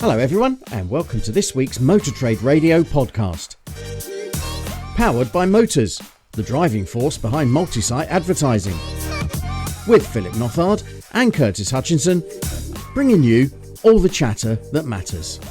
Hello everyone, and welcome to this week's Motor Trade Radio podcast. Powered by Motors, the driving force behind multi-site advertising. With Philip Nothard and Curtis Hutchinson, bringing you all the chatter that matters.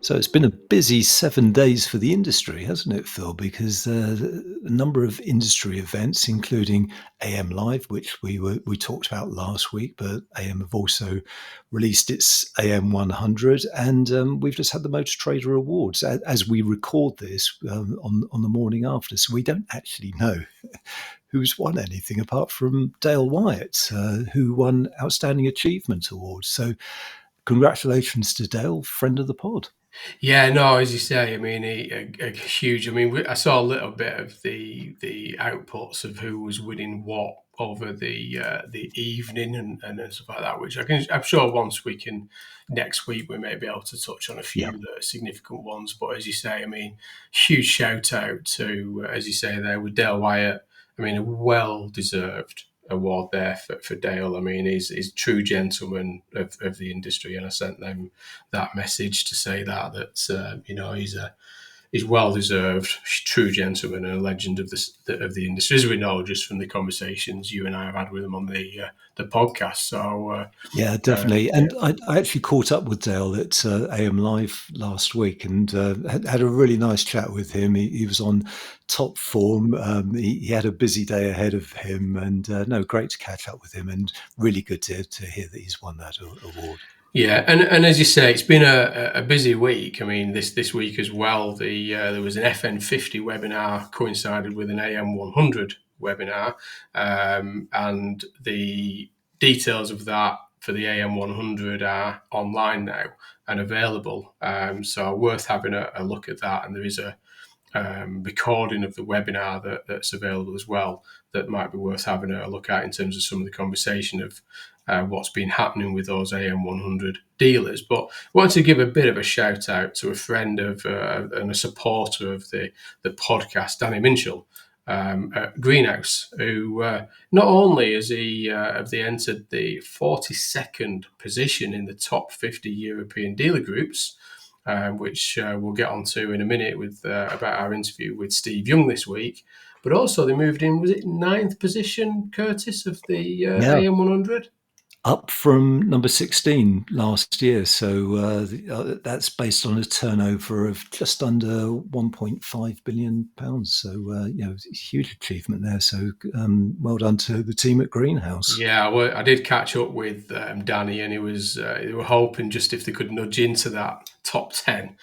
So it's been a busy 7 days for the industry, hasn't it, Phil? Because a number of industry events, including AM Live, which we talked about last week, but AM have also released its AM 100, and we've just had the Motor Trader Awards as we record this on the morning after. So we don't actually know who's won anything apart from Dale Wyatt, who won Outstanding Achievement Award. So congratulations to Dale, friend of the pod. Yeah, no, as you say, I mean, a huge. I mean, I saw a little bit of the outputs of who was winning what over the evening and stuff like that. Which I'm sure next week we may be able to touch on a few that are significant ones. But as you say, I mean, huge shout out to as you say there with Dale Wyatt. I mean, a well deserved award there for Dale. I mean, he's true gentleman of the industry, and I sent them that message to say that he's well deserved, true gentleman and a legend of the industry, as we know just from the conversations you and I have had with him on the podcast. So yeah, definitely. And I actually caught up with Dale at AM Live last week and had a really nice chat with him. He was on top form. He had a busy day ahead of him, and great to catch up with him, and really good to hear that he's won that award. Yeah, and as you say, it's been a busy week. I mean, this week as well, there was an FN50 webinar coincided with an AM 100 webinar, and the details of that for the AM 100 are online now and available. So worth having a look at that. And there is a recording of the webinar that's available as well that might be worth having a look at in terms of some of the conversation of what's been happening with those AM 100 dealers. But I wanted to give a bit of a shout out to a friend of and a supporter of the podcast, Danny Minshall at Greenhouse, who not only has he entered the 42nd position in the top 50 European dealer groups, which we'll get onto in a minute with about our interview with Steve Young this week. But also they moved in, was it 9th position, Curtis, of the AM 100? Up from number 16 last year. So that's based on a turnover of just under £1.5 billion. So, it's a huge achievement there. So well done to the team at Greenhouse. Yeah, well, I did catch up with Danny, and they were hoping just if they could nudge into that top 10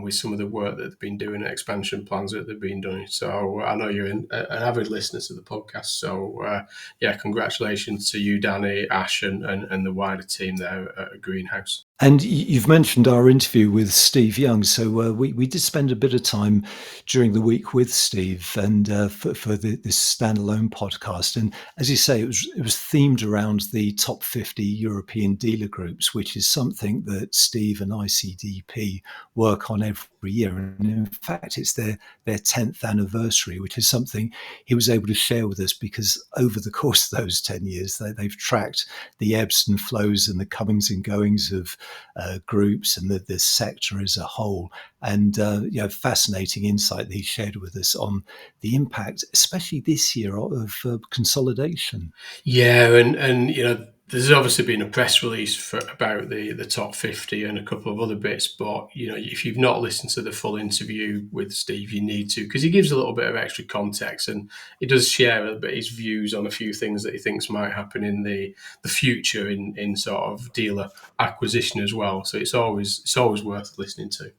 with some of the work that they've been doing, expansion plans that they've been doing. So I know you're an avid listener to the podcast. So congratulations to you, Danny, Ash, and the wider team there at Greenhouse. And you've mentioned our interview with Steve Young. So we did spend a bit of time during the week with Steve and for this standalone podcast. And as you say, it was themed around the top 50 European dealer groups, which is something that Steve and ICDP work on every year. And in fact, it's their 10th anniversary, which is something he was able to share with us because over the course of those 10 years, they've tracked the ebbs and flows and the comings and goings of groups and the sector as a whole, and fascinating insight that he shared with us on the impact, especially this year, of consolidation. Yeah, and there's obviously been a press release about the top 50 and a couple of other bits, but if you've not listened to the full interview with Steve, you need to, because he gives a little bit of extra context and he does share a bit his views on a few things that he thinks might happen in the future in sort of dealer acquisition as well. So it's always worth listening to.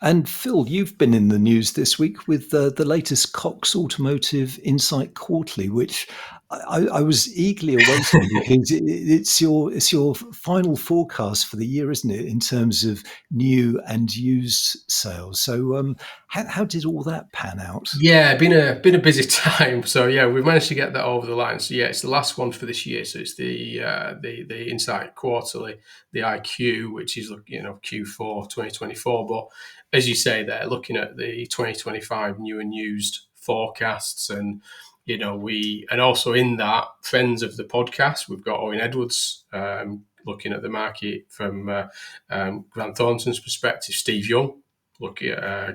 And Phil, you've been in the news this week with the latest Cox Automotive Insight Quarterly, which I was eagerly awaiting because it's your final forecast for the year, isn't it, in terms of new and used sales? So how did all that pan out? Yeah, been a busy time. So yeah, we've managed to get that over the line. So yeah, it's the last one for this year. So it's the Insight Quarterly, the IQ, which is Q4 2024. But as you say, they're looking at the 2025 new and used forecasts and and also in that, friends of the podcast, we've got Owen Edwards looking at the market from Grant Thornton's perspective, Steve Young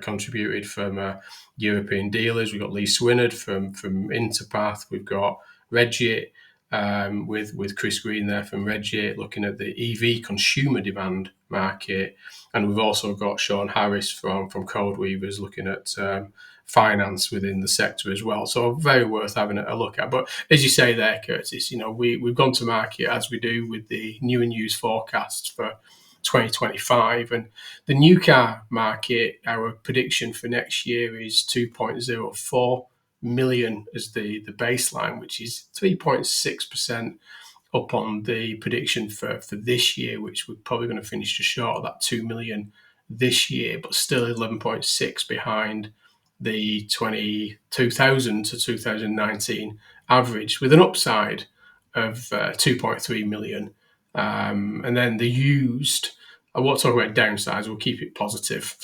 contributed from European dealers. We've got Lee Swinard from Interpath. We've got Reggit with Chris Green there from Reggit looking at the EV consumer demand market. And we've also got Sean Harris from Code Weavers looking at finance within the sector as well. So very worth having a look at. But as you say there, Curtis, we've gone to market as we do with the new and used forecasts for 2025, and the new car market, our prediction for next year is 2.04 million as the baseline, which is 3.6% up on the prediction for this year, which we're probably going to finish just short of that 2 million this year, but still 11.6 behind the 2000 to 2019 average, with an upside of 2.3 million. And then the used, I won't talk about downsides, we'll keep it positive.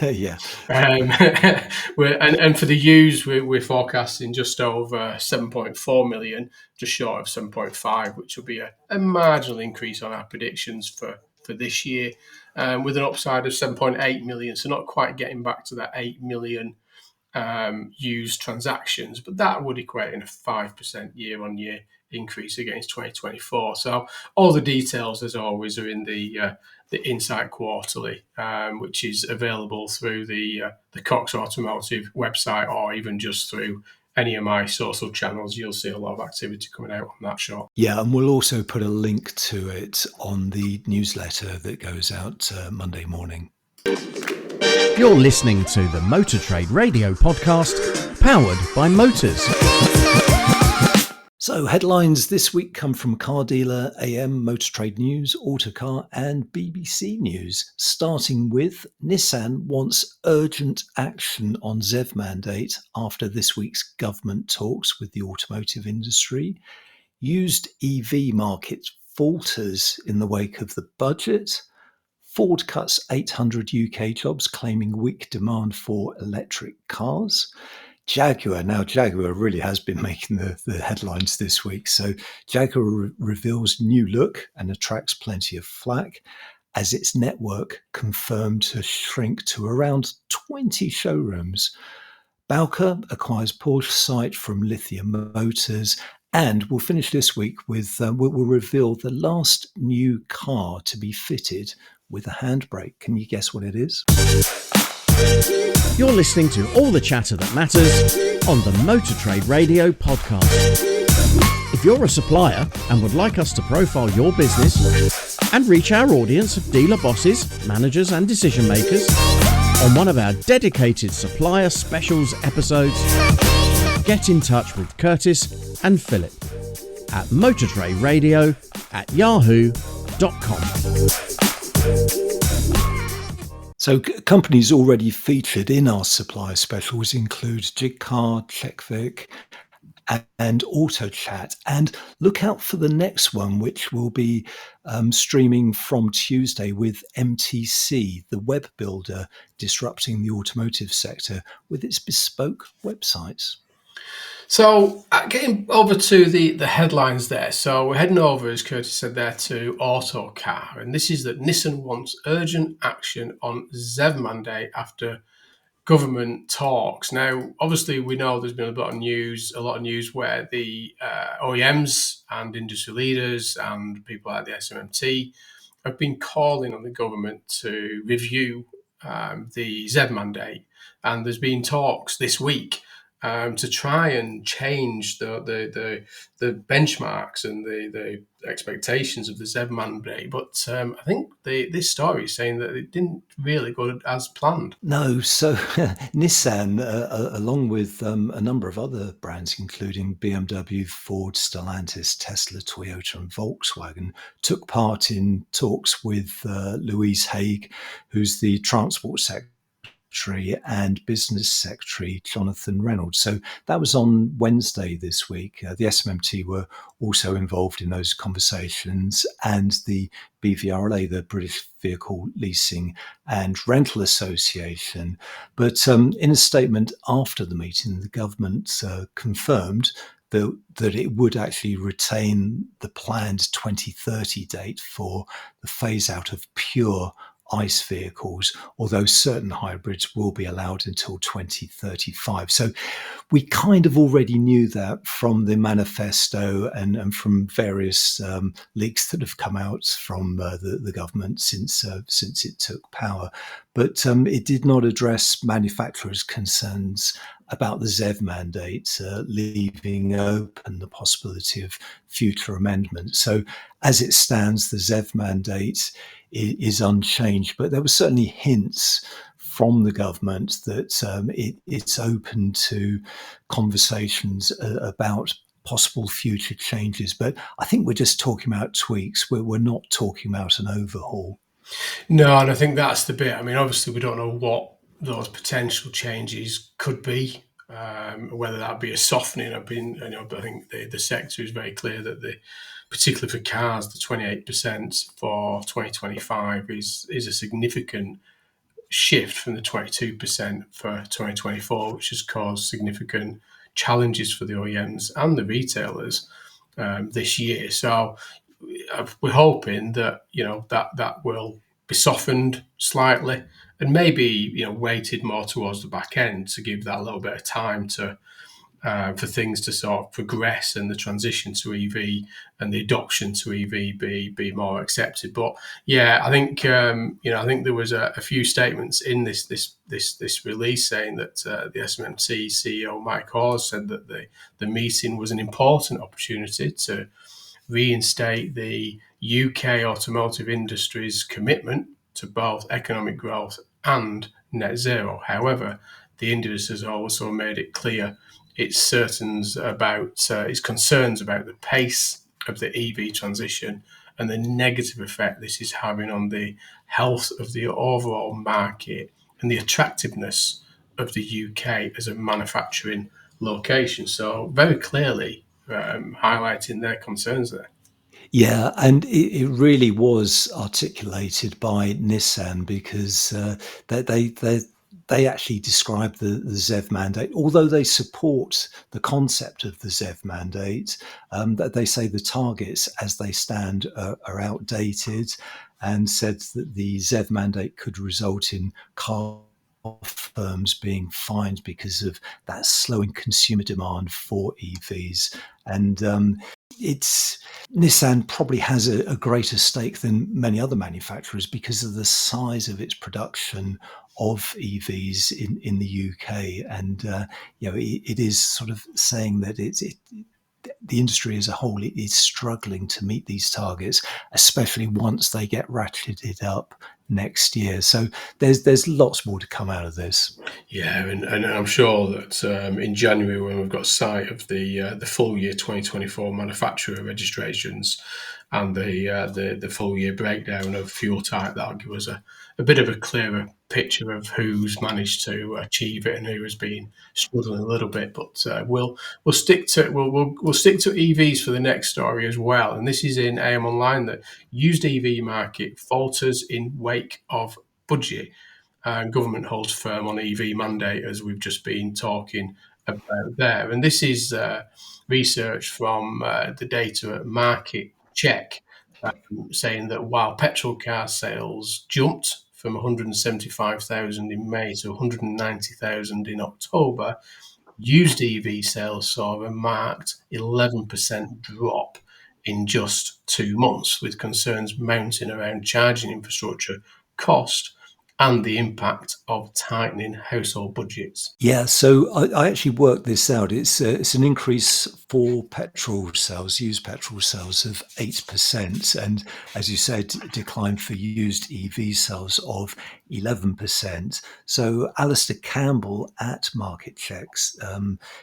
Yeah. And for the used, we're forecasting just over 7.4 million, just short of 7.5, which will be a marginal increase on our predictions for this year, with an upside of 7.8 million. So not quite getting back to that 8 million used transactions, but that would equate in a 5% year-on-year increase against 2024. So all the details, as always, are in the Insight Quarterly, which is available through the Cox Automotive website, or even just through any of my social channels. You'll see a lot of activity coming out on that shot. Yeah, and we'll also put a link to it on the newsletter that goes out Monday morning. You're listening to the Motor Trade Radio podcast, powered by Motors. So headlines this week come from Car Dealer, AM, Motor Trade News, Autocar and BBC News, starting with Nissan wants urgent action on ZEV mandate after this week's government talks with the automotive industry. Used EV market falters in the wake of the budget. Ford cuts 800 UK jobs, claiming weak demand for electric cars. Jaguar really has been making the headlines this week. So Jaguar reveals new look and attracts plenty of flack as its network confirmed to shrink to around 20 showrooms. Bowker acquires Porsche site from Lithia Motors. And we'll finish this week with, we'll reveal the last new car to be fitted with a handbrake. Can you guess what it is? You're listening to all the chatter that matters on the Motor Trade Radio podcast. If you're a supplier and would like us to profile your business and reach our audience of dealer bosses, managers and decision makers on one of our dedicated supplier specials episodes, get in touch with Curtis and Philip at motortraderadio@yahoo.com. So companies already featured in our supplier specials include Jigcar, Checkvic and AutoChat. And look out for the next one, which will be streaming from Tuesday with MTC, the web builder disrupting the automotive sector with its bespoke websites. So getting over to the headlines there. So we're heading over, as Curtis said there, to Autocar. And this is that Nissan wants urgent action on ZEV mandate after government talks. Now, obviously, we know there's been a lot of news where the OEMs and industry leaders and people like the SMMT have been calling on the government to review the ZEV mandate. And there's been talks this week to try and change the benchmarks and the expectations of the ZEV mandate. But I think this story is saying that it didn't really go as planned. No, so Nissan, along with a number of other brands, including BMW, Ford, Stellantis, Tesla, Toyota and Volkswagen, took part in talks with Louise Haig, who's the Transport Secretary Secretary and Business Secretary Jonathan Reynolds. So that was on Wednesday this week. The SMMT were also involved in those conversations, and the BVRLA, the British Vehicle Leasing and Rental Association. But in a statement after the meeting, the government confirmed that it would actually retain the planned 2030 date for the phase out of pure ICE vehicles, although certain hybrids will be allowed until 2035. So we kind of already knew that from the manifesto and from various leaks that have come out from the government since it took power. But it did not address manufacturers' concerns about the ZEV mandate, leaving open the possibility of future amendments. So as it stands, the ZEV mandate is unchanged, but there were certainly hints from the government that it's open to conversations about possible future changes. But I think we're just talking about tweaks. We're not talking about an overhaul. No, and I think that's the bit. I mean, obviously, we don't know what those potential changes could be, whether that be a softening. I think the sector is very clear that particularly for cars, the 28% for 2025 is a significant shift from the 22% for 2024, which has caused significant challenges for the OEMs and the retailers this year. So we're hoping that that will be softened slightly and maybe weighted more towards the back end to give that a little bit of time to for things to sort of progress and the transition to EV and the adoption to EV be more accepted. But yeah, I think I think there was a few statements in this release saying that the SMMT CEO Mike Hawes said that the meeting was an important opportunity to reinstate the UK automotive industry's commitment to both economic growth and net zero. However, the industry has also made it clear its concerns about the pace of the EV transition and the negative effect this is having on the health of the overall market and the attractiveness of the UK as a manufacturing location. So very clearly highlighting their concerns there. Yeah, and it really was articulated by Nissan because they actually describe the ZEV mandate, although they support the concept of the ZEV mandate. That they say the targets as they stand are outdated, and said that the ZEV mandate could result in car firms being fined because of that slowing consumer demand for EVs. And Nissan probably has a greater stake than many other manufacturers because of the size of its production of EVs in the UK. And it is sort of saying that the industry as a whole is struggling to meet these targets, especially once they get ratcheted up next year. So there's lots more to come out of this. Yeah, and I'm sure that in January, when we've got sight of the full year 2024 manufacturer registrations and the full year breakdown of fuel type, that'll give us a bit of a clearer picture of who's managed to achieve it and who has been struggling a little bit. But we'll stick to EVs for the next story as well. And this is in AM Online, that used EV market falters in wake of budget. Government holds firm on EV mandate, as we've just been talking about there. And this is research from the data at Market Check, saying that while petrol car sales jumped from 175,000 in May to 190,000 in October, used EV sales saw a marked 11% drop in just 2 months, with concerns mounting around charging infrastructure cost and the impact of tightening household budgets. Yeah, so I actually worked this out. It's an increase for used petrol sales of 8%, and as you said, decline for used EV sales of 11%. So Alistair Campbell at Market Checks,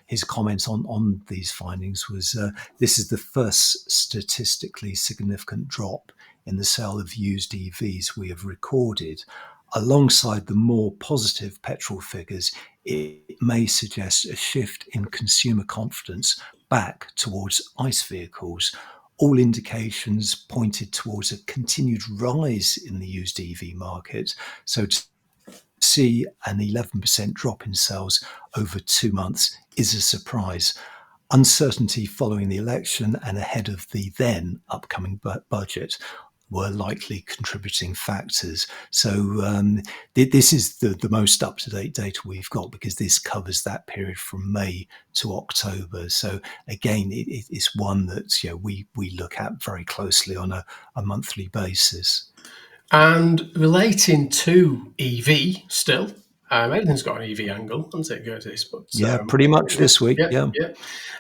his comments on these findings was, this is the first statistically significant drop in the sale of used EVs we have recorded. alongside the more positive petrol figures, it may suggest a shift in consumer confidence back towards ICE vehicles. All indications pointed towards a continued rise in the used EV market. So to see an 11% drop in sales over 2 months is a surprise. Uncertainty following the election and ahead of the then upcoming budget were likely contributing factors. So this is the most up-to-date data we've got, because this covers that period from May to October. So again, it's one that we look at very closely on a monthly basis. And relating to EV still, everything's got an EV angle, hasn't it, Curtis? But, pretty much this week. Yeah.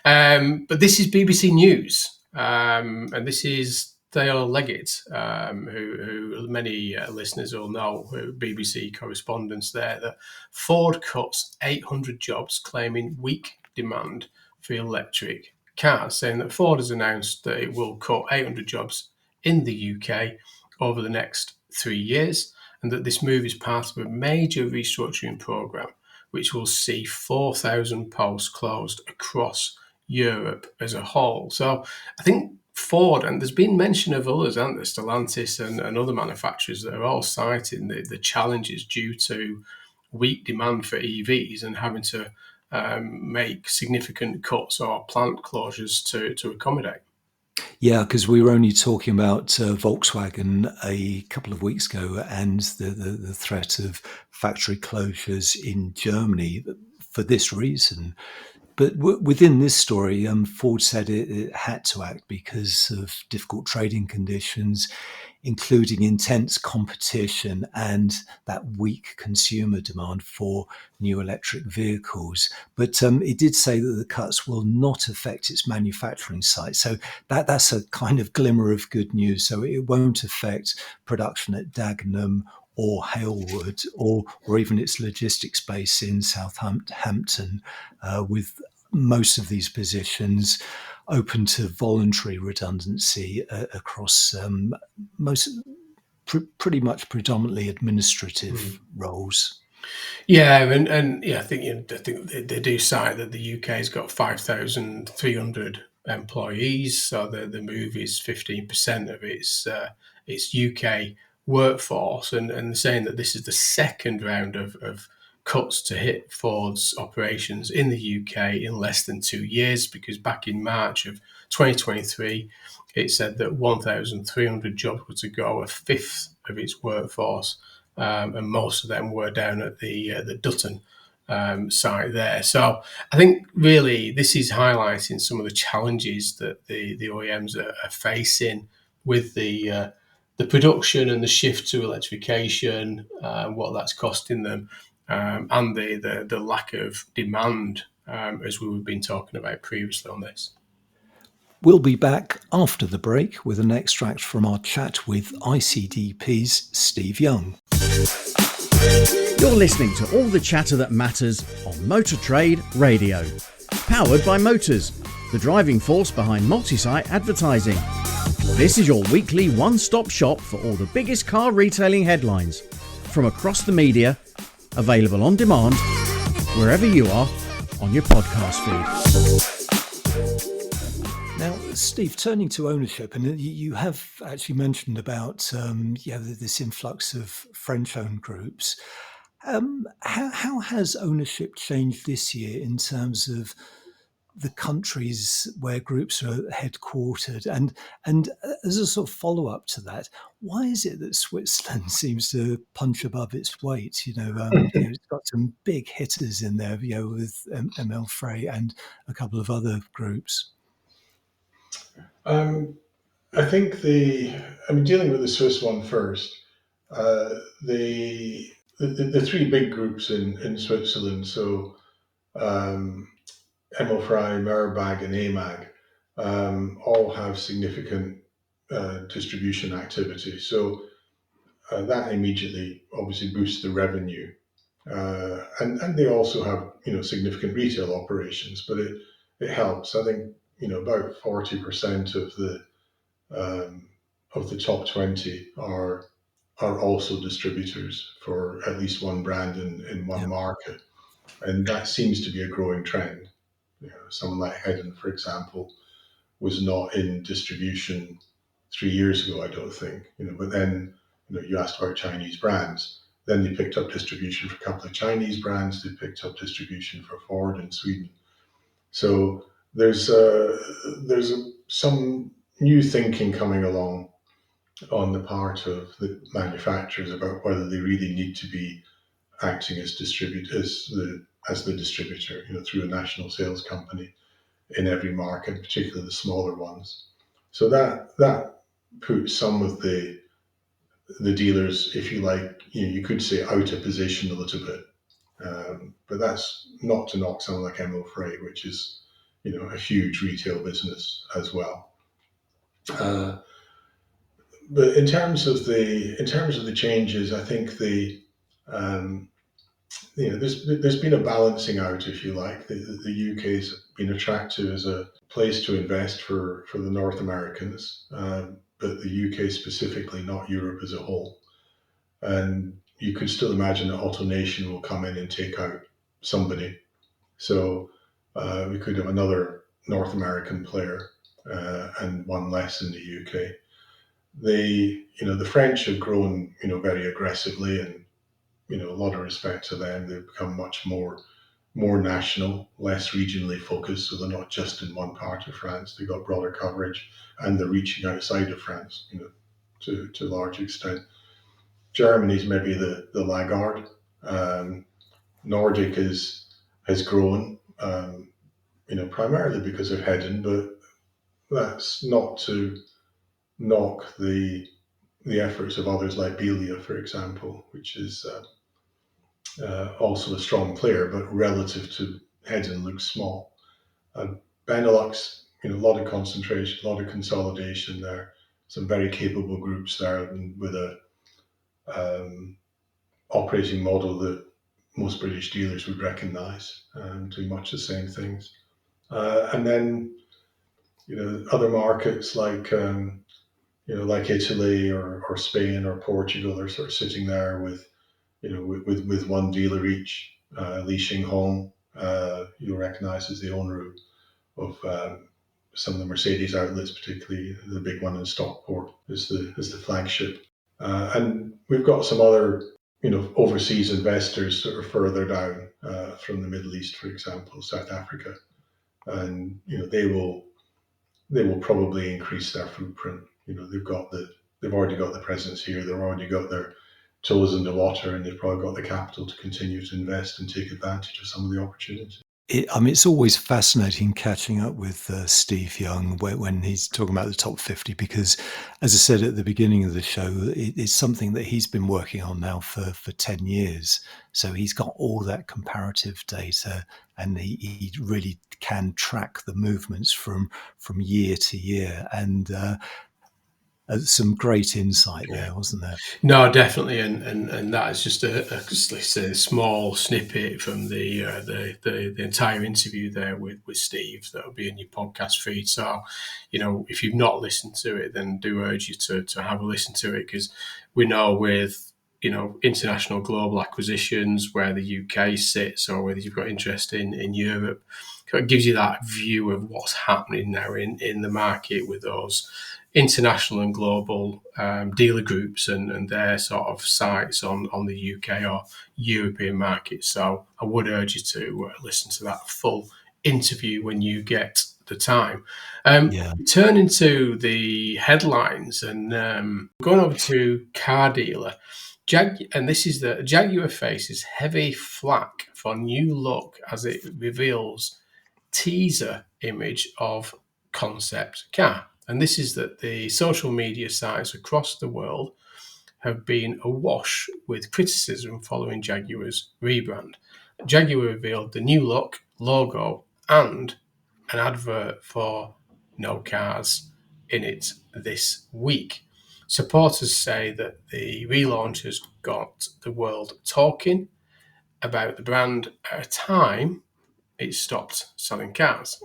But this is BBC News, and this is Dale Leggett, who many listeners will know, BBC correspondents there, that Ford cuts 800 jobs, claiming weak demand for electric cars, saying that Ford has announced that it will cut 800 jobs in the UK over the next 3 years, and that this move is part of a major restructuring program which will see 4,000 posts closed across Europe as a whole. So I think Ford, and there's been mention of others, aren't there, Stellantis and other manufacturers, that are all citing the challenges due to weak demand for EVs and having to make significant cuts or plant closures to accommodate. Yeah, because we were only talking about Volkswagen a couple of weeks ago, and the threat of factory closures in Germany for this reason. But within this story, Ford said it had to act because of difficult trading conditions, including intense competition and that weak consumer demand for new electric vehicles. But it did say that the cuts will not affect its manufacturing sites. So that's a kind of glimmer of good news. So it won't affect production at Dagenham or Halewood, or even its logistics base in Southampton, with most of these positions open to voluntary redundancy across pretty much predominantly administrative roles. Yeah, and I think they do cite that the UK has got 5,300 employees, so the move is 15% of its UK workforce, and saying that this is the second round of cuts to hit Ford's operations in the UK in less than 2 years, because back in March of 2023, it said that 1,300 jobs were to go, a fifth of its workforce, and most of them were down at the Dutton site there. So I think really this is highlighting some of the challenges that the OEMs are facing with the production and the shift to electrification, what that's costing them, and the lack of demand, as we've been talking about previously on this. We'll be back after the break with an extract from our chat with ICDP's Steve Young. You're listening to all the chatter that matters on Motor Trade Radio. Powered by Motors, the driving force behind multi-site advertising. This is your weekly one-stop shop for all the biggest car retailing headlines from across the media, available on demand wherever you are on your podcast feed. Now, Steve, turning to ownership, and you have actually mentioned about this influx of French-owned groups. How has ownership changed this year in terms of the countries where groups are headquartered? And as a sort of follow-up to that, why is it that Switzerland seems to punch above its weight? It's got some big hitters in there, with ML Frey and a couple of other groups. I think dealing with the Swiss one first, the three big groups in Switzerland, so Emilfrei, Merbag, and AMAG, all have significant distribution activity. So that immediately obviously boosts the revenue. And they also have significant retail operations, but it helps. I think about 40% of the top 20 are are also distributors for at least one brand in one market. And that seems to be a growing trend. Someone like Hedden, for example, was not in distribution 3 years ago, I don't think. But then you asked about Chinese brands. Then they picked up distribution for a couple of Chinese brands. They picked up distribution for Ford in Sweden. So there's some new thinking coming along on the part of the manufacturers about whether they really need to be acting as the distributor, through a national sales company in every market, particularly the smaller ones. So that puts some of the dealers, if you like, you could say out of position a little bit. But that's not to knock someone like MO Freight, which is, a huge retail business as well. But in terms of the changes, I think there's been a balancing out, if you like. The UK's been attractive as a place to invest for the North Americans, but the UK specifically, not Europe as a whole. And you could still imagine that AutoNation will come in and take out somebody. So we could have another North American player and one less in the UK. The French have grown, very aggressively, and a lot of respect to them. They've become much more national, less regionally focused. So they're not just in one part of France. They've got broader coverage, and they're reaching outside of France, to a large extent. Germany's maybe the laggard. Nordic has grown, primarily because of Hedden, but that's not to knock the efforts of others like Belia, for example, which is also a strong player, but relative to Hedden looks small. Benelux, a lot of concentration, a lot of consolidation there. Some very capable groups there, and with a operating model that most British dealers would recognise, doing much the same things. And then, other markets like like Italy or Spain or Portugal are sort of sitting there with one dealer each. Li Xinghong, you'll recognise as the owner of some of the Mercedes outlets, particularly the big one in Stockport is the flagship. And we've got some other overseas investors sort of further down, from the Middle East, for example, South Africa, and they will probably increase their footprint. They've already got the presence here. They've already got their toes in the water, and they've probably got the capital to continue to invest and take advantage of some of the opportunities. It's always fascinating catching up with Steve Young when he's talking about the top 50, because, as I said at the beginning of the show, it's something that he's been working on now for 10 years. So he's got all that comparative data, and he really can track the movements from year to year. And some great insight there, wasn't there? No, definitely, and that is just a small snippet from the entire interview there with Steve. That'll be in your podcast feed. So, if you've not listened to it, then do urge you to have a listen to it, because we know with international global acquisitions where the UK sits, or whether you've got interest in Europe, it gives you that view of what's happening now in the market with those international and global dealer groups and their sort of sights on the UK or European market. So I would urge you to listen to that full interview when you get the time. Turning to the headlines and going over to car dealer. And this is the Jaguar faces heavy flack for new look as it reveals teaser image of concept car. And this is that the social media sites across the world have been awash with criticism following Jaguar's rebrand. Jaguar revealed the new look, logo, and an advert for No Cars in it this week. Supporters say that the relaunch has got the world talking about the brand at a time it stopped selling cars.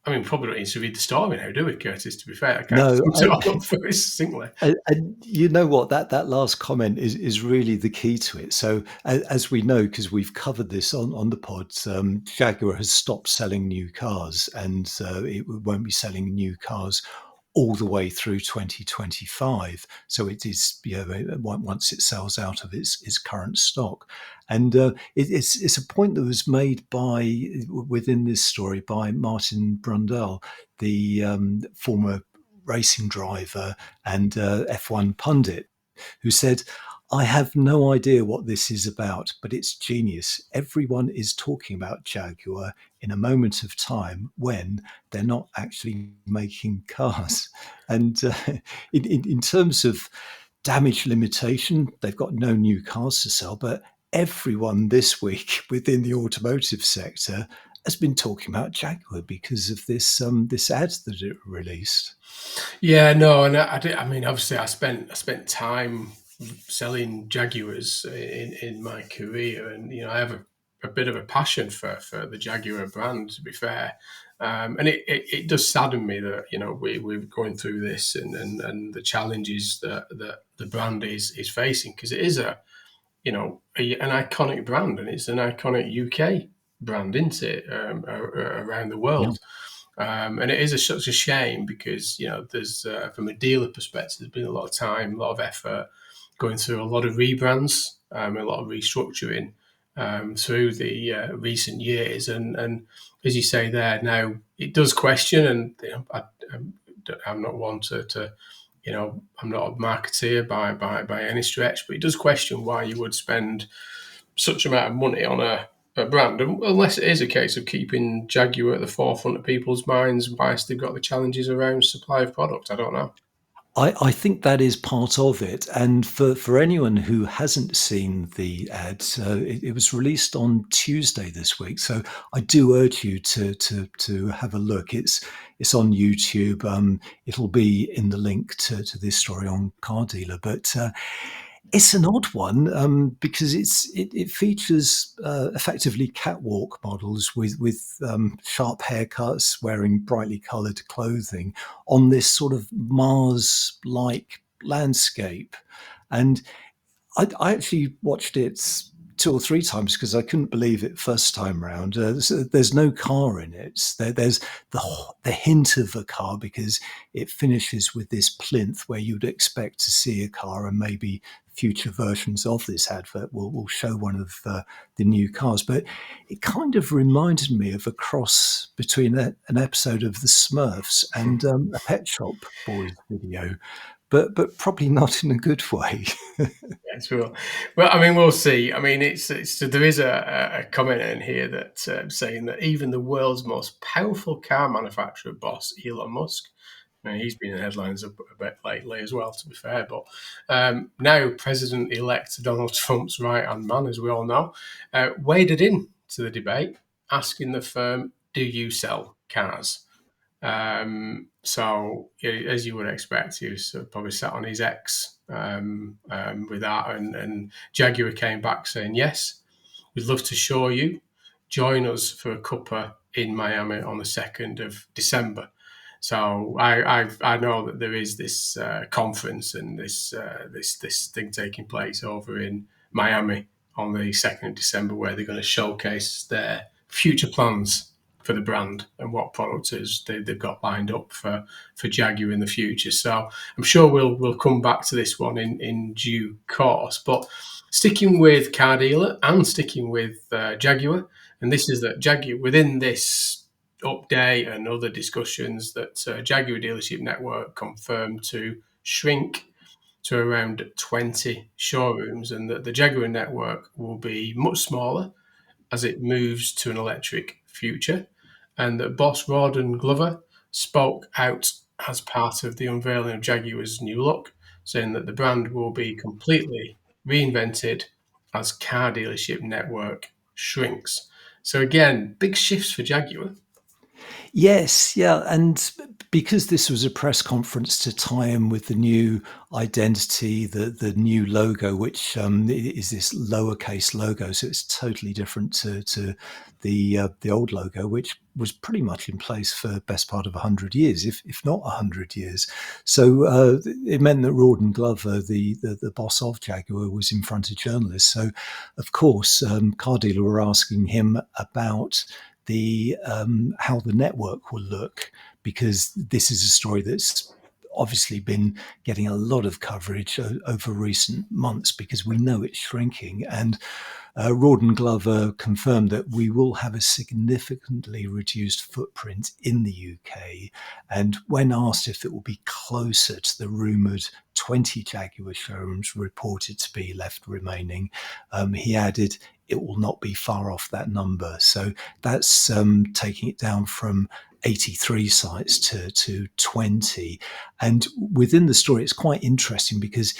I mean, probably don't need to read the story now, do we, Curtis? To be fair, I can't No, sum it all up very succinctly. and you know what? That last comment is really the key to it. So as we know, because we've covered this on the pod, Jaguar has stopped selling new cars, and it won't be selling new cars all the way through 2025. So it is, once it sells out of its current stock. And it's a point that was made within this story by Martin Brundle, the former racing driver and F1 pundit, who said, "I have no idea what this is about, but it's genius. Everyone is talking about Jaguar in a moment of time when they're not actually making cars." And in terms of damage limitation, they've got no new cars to sell, but everyone this week within the automotive sector has been talking about Jaguar because of this ad that it released. Yeah, no, and I mean, obviously, I spent time selling Jaguars in my career, and I have a bit of a passion for the Jaguar brand. To be fair, and it does sadden me that we're going through this and the challenges that the brand is facing, because it is an iconic brand, and it's an iconic UK brand, isn't it, around the Yeah. world. And it is such a shame because, there's, from a dealer perspective, there's been a lot of time, a lot of effort going through a lot of rebrands, a lot of restructuring through the recent years. And as you say there, now it does question, and I'm not one to I'm not a marketeer by any stretch, but it does question why you would spend such amount of money on a brand, unless it is a case of keeping Jaguar at the forefront of people's minds whilst they've got the challenges around supply of product. I don't know. I think that is part of it. And for anyone who hasn't seen the ad, it was released on Tuesday this week. So I do urge you to have a look. It's on YouTube. It'll be in the link to this story on Car Dealer. But it's an odd one because it features effectively catwalk models with sharp haircuts, wearing brightly coloured clothing on this sort of Mars-like landscape. And I actually watched it 2 or 3 times because I couldn't believe it first time round. There's no car in it. There's the hint of a car because it finishes with this plinth where you'd expect to see a car, and maybe future versions of this advert will show one of the new cars. But it kind of reminded me of a cross between an episode of The Smurfs and a Pet Shop Boys video, but probably not in a good way. Yes, well, I mean, we'll see. I mean, it's there is a comment in here that saying that even the world's most powerful car manufacturer boss, Elon Musk, he's been in headlines a bit lately as well, to be fair. But now President-elect Donald Trump's right-hand man, as we all know, waded in to the debate, asking the firm, "Do you sell cars?" So, as you would expect, he was probably sat on his X with that, and Jaguar came back saying, "Yes, we'd love to show you. Join us for a cuppa in Miami on the 2nd of December." So I know that there is this conference and this thing taking place over in Miami on the 2nd of December, where they're going to showcase their future plans for the brand and what products they've got lined up for Jaguar in the future. So I'm sure we'll come back to this one in due course. But sticking with Car Dealer and sticking with Jaguar, and this is that Jaguar, within this update and other discussions, that Jaguar dealership network confirmed to shrink to around 20 showrooms, and that the Jaguar network will be much smaller as it moves to an electric future. And that boss Rawdon Glover spoke out as part of the unveiling of Jaguar's new look, saying that the brand will be completely reinvented as car dealership network shrinks. So again, big shifts for Jaguar. Yes, yeah, and because this was a press conference to tie in with the new identity, the new logo, which is this lowercase logo, so it's totally different to the old logo, which was pretty much in place for the best part of 100 years, if not 100 years. So it meant that Rawdon Glover, the boss of Jaguar, was in front of journalists. So, of course, car dealer were asking him about the how the network will look, because this is a story that's obviously been getting a lot of coverage over recent months, because we know it's shrinking. And Rawdon Glover confirmed that we will have a significantly reduced footprint in the UK. And when asked if it will be closer to the rumoured 20 Jaguar showrooms reported to be left remaining, he added, it will not be far off that number. So that's taking it down from 83 sites to 20. And within the story, it's quite interesting, because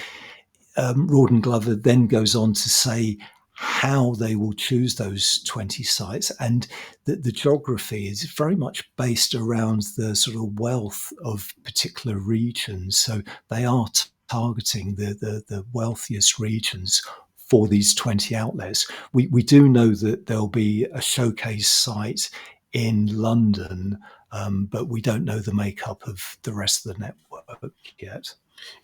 Rawdon Glover then goes on to say how they will choose those 20 sites, and the geography is very much based around the sort of wealth of particular regions. So they are targeting the wealthiest regions for these 20 outlets. We do know that there'll be a showcase site in London, but we don't know the makeup of the rest of the network yet.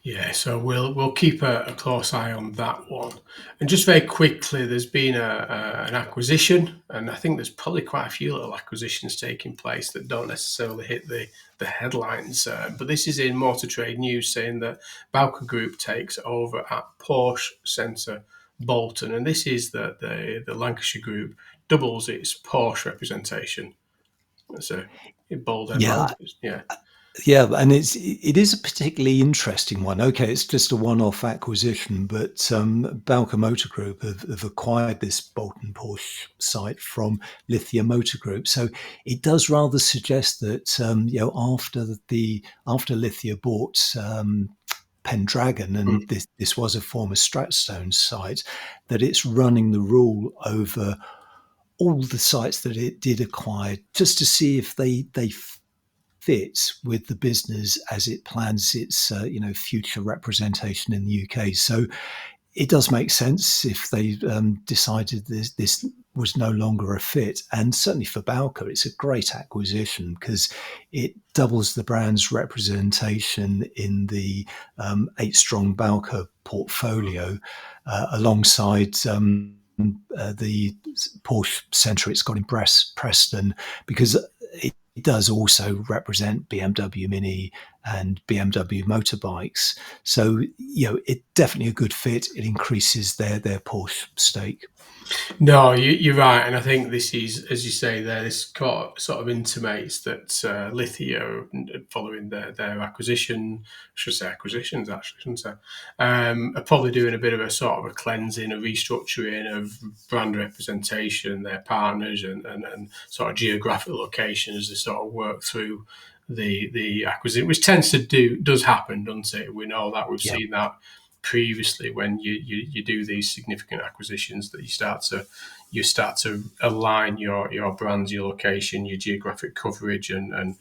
Yeah, so we'll keep a close eye on that one. And just very quickly, there's been an acquisition, and I think there's probably quite a few little acquisitions taking place that don't necessarily hit the headlines. But this is in Motor Trade News, saying that Bowker Group takes over at Porsche Centre Bolton, and this is that the Lancashire Group doubles its Porsche representation. That's a bold headline. Yeah. Yeah, and it is a particularly interesting one. Okay, it's just a one-off acquisition, but Bowker Motor Group have acquired this Bolton Porsche site from Lithia Motor Group. So it does rather suggest that after Lithia bought Pendragon, and this was a former Stratstone site, that it's running the rule over all the sites that it did acquire, just to see if they fit with the business as it plans its future representation in the UK. So it does make sense if they decided this was no longer a fit. And certainly for Bowker, it's a great acquisition, because it doubles the brand's representation in the 8-strong Bowker portfolio, alongside the Porsche Centre it's got in Preston, because it does also represent BMW Mini and BMW motorbikes. So, it's definitely a good fit. It increases their Porsche stake. No, you're right. And I think this is, as you say there, this sort of intimates that Lithia, following their acquisition, I should say acquisitions actually, shouldn't I? Are probably doing a bit of a sort of a cleansing, a restructuring of brand representation, their partners and sort of geographic location as they sort of work through the acquisition, which does happen, doesn't it? We know that, we've seen that previously when you do these significant acquisitions, that you start to align your brands, your location, your geographic coverage, and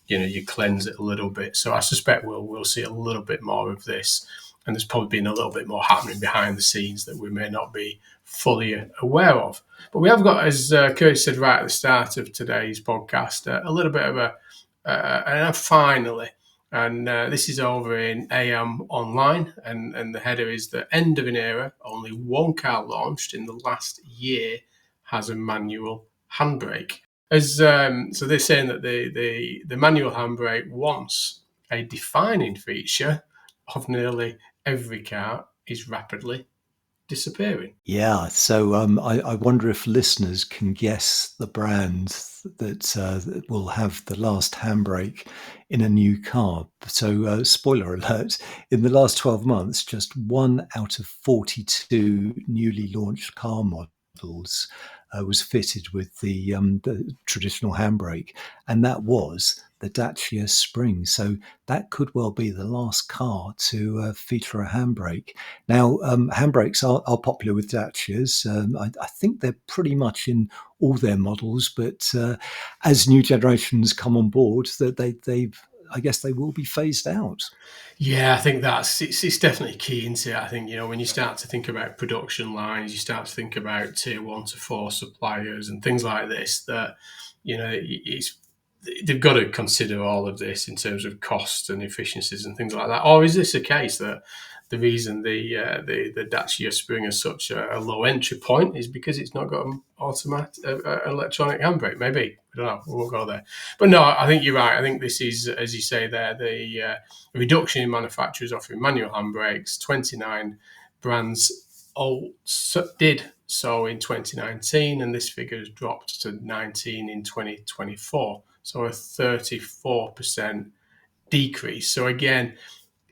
you cleanse it a little bit. So I suspect we'll see a little bit more of this, and there's probably been a little bit more happening behind the scenes that we may not be fully aware of. But we have got, as Curtis said right at the start of today's podcast, a little bit of a finally. And this is over in AM Online, and the header is the end of an era. Only one car launched in the last year has a manual handbrake. So they're saying that the manual handbrake, once a defining feature of nearly every car, is rapidly disappearing. Yeah, so I wonder if listeners can guess the brand that will have the last handbrake in a new car. So, spoiler alert, in the last 12 months, just 1 out of 42 newly launched car models was fitted with the traditional handbrake, and that was the Dacia Spring. So that could well be the last car to feature a handbrake. Now, handbrakes are popular with Dacias. I think they're pretty much in all their models, but as new generations come on board, that I guess they will be phased out. Yeah, I think it's definitely key into it. I think, when you start to think about production lines, you start to think about tier 1 to 4 suppliers and things like this, that, they've got to consider all of this in terms of cost and efficiencies and things like that. Or is this a case that the reason the Dacia Spring is such a low entry point is because it's not got an automatic electronic handbrake? Maybe. I don't know. We won't go there. But no, I think you're right. I think this is, as you say there, the reduction in manufacturers offering manual handbrakes. 29 brands did so in 2019, and this figure has dropped to 19 in 2024. So a 34% decrease. So again,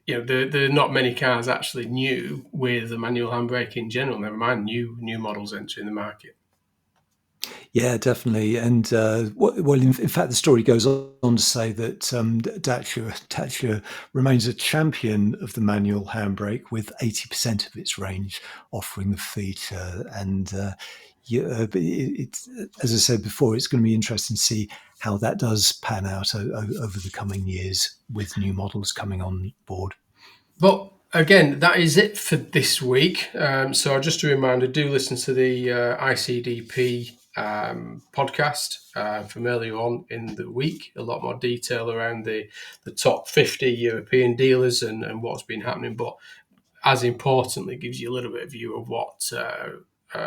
there are not many cars actually new with a manual handbrake in general, never mind new models entering the market. Yeah, definitely. And in fact, the story goes on to say that Dacia remains a champion of the manual handbrake, with 80% of its range offering the feature. And it's, as I said before, it's going to be interesting to see how that does pan out over the coming years with new models coming on board. But again, that is it for this week. So just a reminder, do listen to the ICDP podcast from earlier on in the week. A lot more detail around the top 50 European dealers and what's been happening. But as importantly, gives you a little bit of view of what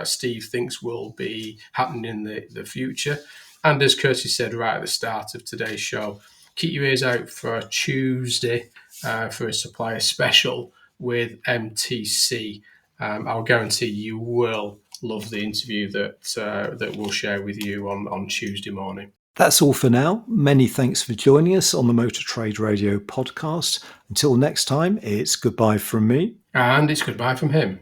Steve thinks will be happening in the future. And as Kirsty said right at the start of today's show, keep your ears out for Tuesday for a supplier special with MTC. I'll guarantee you will love the interview that we'll share with you on Tuesday morning. That's all for now. Many thanks for joining us on the Motor Trade Radio podcast. Until next time, it's goodbye from me. And it's goodbye from him.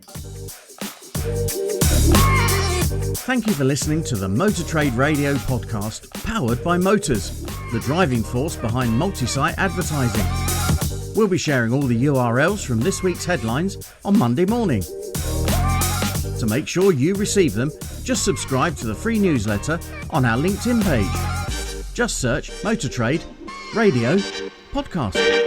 Thank you for listening to the Motor Trade Radio podcast, powered by Motors, the driving force behind multi-site advertising. We'll be sharing all the URLs from this week's headlines on Monday morning. To make sure you receive them, just subscribe to the free newsletter on our LinkedIn page. Just search Motor Trade Radio Podcast.